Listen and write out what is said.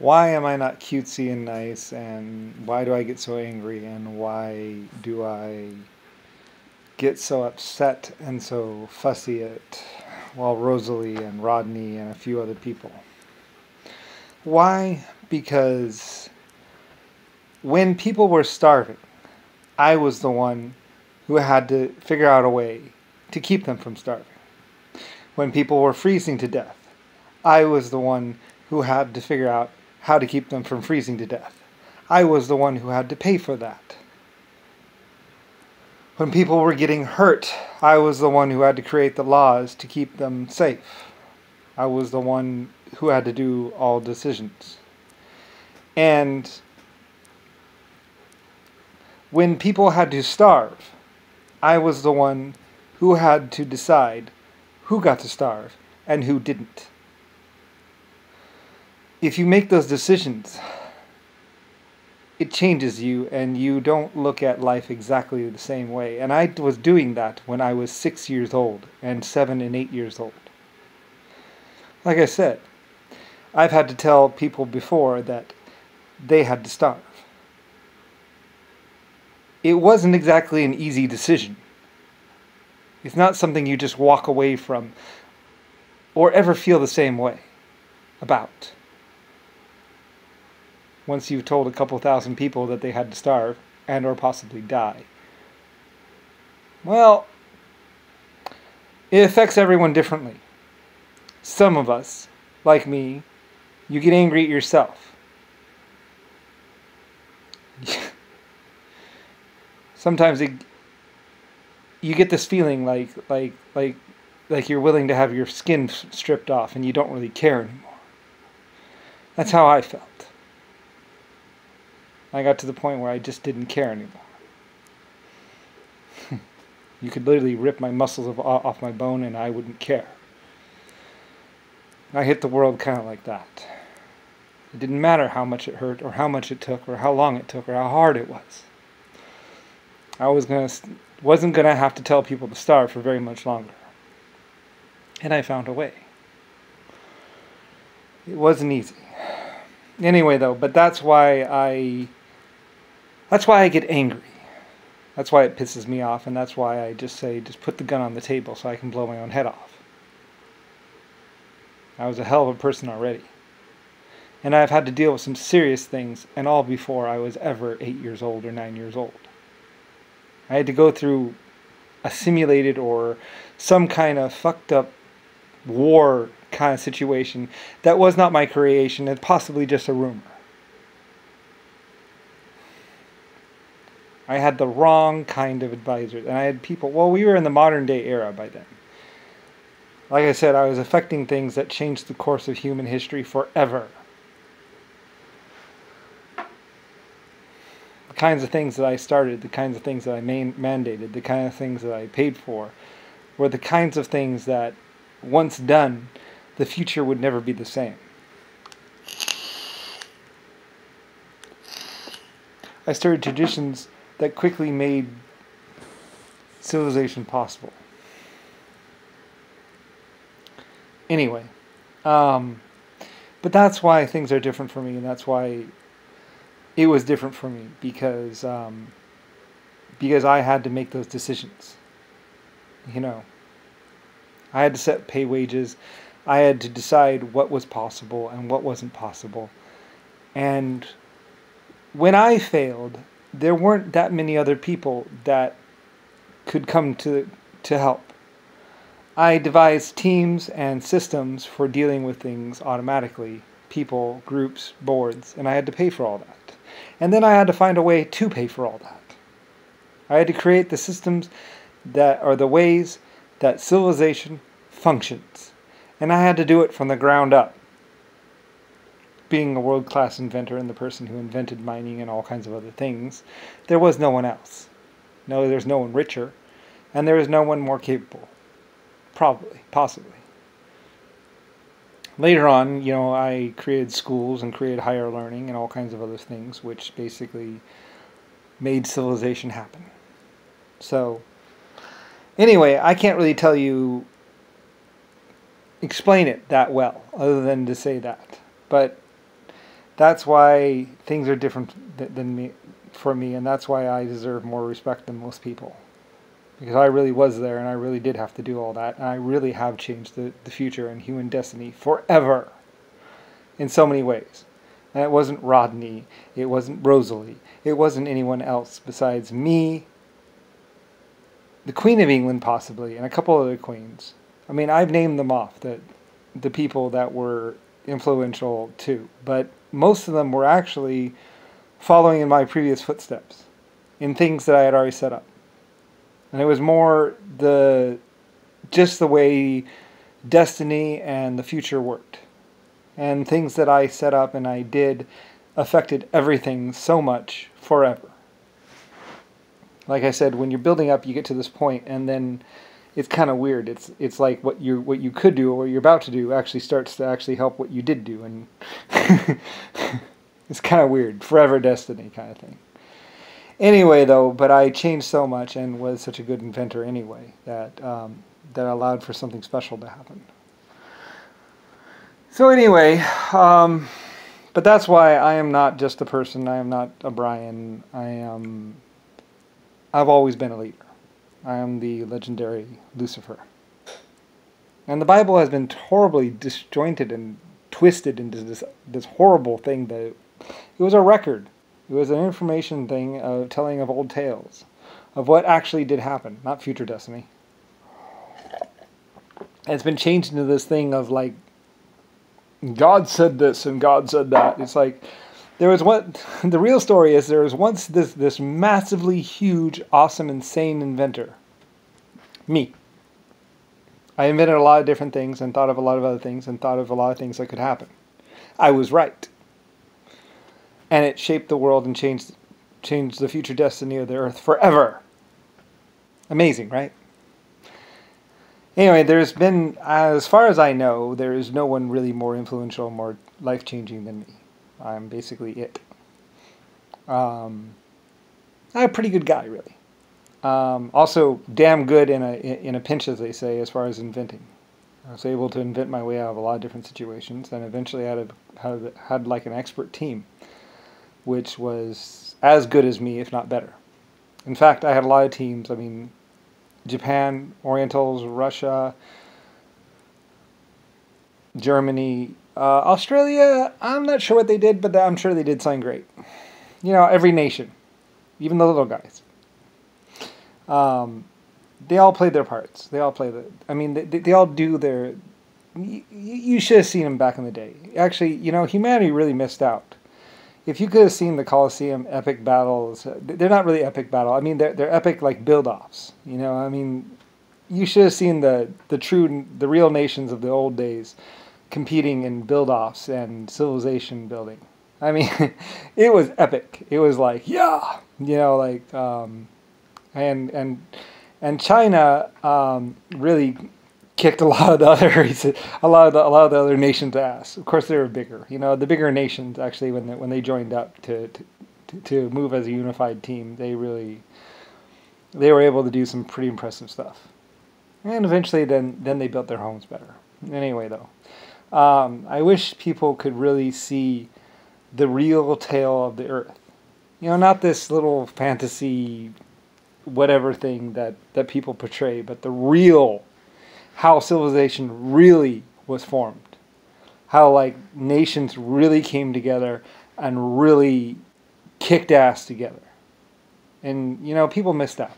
why am I not cutesy and nice, and why do I get so angry, and why do I get so upset and so fussy at, well, Rosalie and Rodney and a few other people? Why? Because when people were starving, I was the one who had to figure out a way to keep them from starving. When people were freezing to death, I was the one who had to figure out how to keep them from freezing to death. I was the one who had to pay for that. When people were getting hurt, I was the one who had to create the laws to keep them safe. I was the one who had to do all decisions. And when people had to starve, I was the one who had to decide who got to starve and who didn't. If you make those decisions, it changes you, and you don't look at life exactly the same way. And I was doing that when I was 6 years old and 7 and 8 years old. Like I said, I've had to tell people before that they had to starve. It wasn't exactly an easy decision. It's not something you just walk away from or ever feel the same way about. Once you've told a couple thousand people that they had to starve and or possibly die. Well, it affects everyone differently. Some of us, like me, you get angry at yourself. Sometimes you get this feeling like you're willing to have your skin stripped off and you don't really care anymore. That's how I felt. I got to the point where I just didn't care anymore. You could literally rip my muscles off my bone and I wouldn't care. I hit the world kind of like that. It didn't matter how much it hurt or how much it took or how long it took or how hard it was. I wasn't going to have to tell people to starve for very much longer. And I found a way. It wasn't easy. Anyway, though, but that's why I get angry. That's why it pisses me off, and that's why I just say, just put the gun on the table so I can blow my own head off. I was a hell of a person already. And I've had to deal with some serious things, and all before I was ever 8 years old or 9 years old. I had to go through a simulated or some kind of fucked up war kind of situation that was not my creation and possibly just a rumor. I had the wrong kind of advisors, and I had people, well, we were in the modern day era by then. Like I said, I was affecting things that changed the course of human history forever. The kinds of things that I started, the kinds of things that I mandated, the kind of things that I paid for, were the kinds of things that, once done, the future would never be the same. I started traditions that quickly made civilization possible. Anyway, but that's why things are different for me, and that's why it was different for me, because I had to make those decisions. You know, I had to set pay wages. I had to decide what was possible and what wasn't possible. And when I failed, there weren't that many other people that could come to help. I devised teams and systems for dealing with things automatically. People, groups, boards, and I had to pay for all that. And then I had to find a way to pay for all that. I had to create the systems that are the ways that civilization functions. And I had to do it from the ground up. Being a world-class inventor and the person who invented mining and all kinds of other things, there was no one else. No, there's no one richer, and there is no one more capable. Probably, possibly. Later on, I created schools and created higher learning and all kinds of other things, which basically made civilization happen. So, anyway, I can't really explain it that well, other than to say that. But That's why things are different than me, for me, and that's why I deserve more respect than most people. Because I really was there, and I really did have to do all that, and I really have changed the future and human destiny forever in so many ways. And it wasn't Rodney, it wasn't Rosalie, it wasn't anyone else besides me, the Queen of England possibly, and a couple other queens. I mean, I've named them off, the people that were influential too, but most of them were actually following in my previous footsteps in things that I had already set up. And it was more just the way destiny and the future worked. And things that I set up and I did affected everything so much forever. Like I said, when you're building up, you get to this point, and then it's kind of weird. It's like what you could do or what you're about to do actually starts to actually help what you did do, and it's kind of weird. Forever destiny kind of thing. Anyway, though, but I changed so much and was such a good inventor anyway that that allowed for something special to happen. So anyway, but that's why I am not just a person. I am not a Brian. I've always been a leader. I am the legendary Lucifer. And the Bible has been horribly disjointed and twisted into this horrible thing that it was a record. It was an information thing of telling of old tales, of what actually did happen, not future destiny. And it's been changed into this thing of like, God said this and God said that. It's like, the real story is there was once this massively huge, awesome, insane inventor. Me. I invented a lot of different things and thought of a lot of other things and thought of a lot of things that could happen. I was right. And it shaped the world and changed the future destiny of the earth forever. Amazing, right? Anyway, there's been, as far as I know, there is no one really more influential, more life-changing than me. I'm basically it. I'm a pretty good guy, really. Also, damn good in a pinch, as they say, as far as inventing. I was able to invent my way out of a lot of different situations, and eventually had like an expert team, which was as good as me, if not better. In fact, I had a lot of teams. I mean, Japan, Orientals, Russia, Germany, Australia, I'm not sure what they did, but I'm sure they did something great. You know, every nation, even the little guys. They all played their parts. They all play they all do their... You should have seen them back in the day. Actually, you know, humanity really missed out. If you could have seen the Colosseum epic battles, they're not really epic battle. I mean, they're epic like build-offs. You know, I mean, you should have seen the real nations of the old days competing in build-offs and civilization building. I mean, it was epic. It was like, yeah, you know, like, and China really kicked a lot of the other nations' ass. Of course, they were bigger. You know, the bigger nations actually, when they joined up to move as a unified team, they were able to do some pretty impressive stuff. And eventually, then they built their homes better. Anyway, though, I wish people could really see the real tale of the Earth. You know, not this little fantasy whatever thing that people portray, but the real, how civilization really was formed. How, like, nations really came together and really kicked ass together. And, you know, people missed out.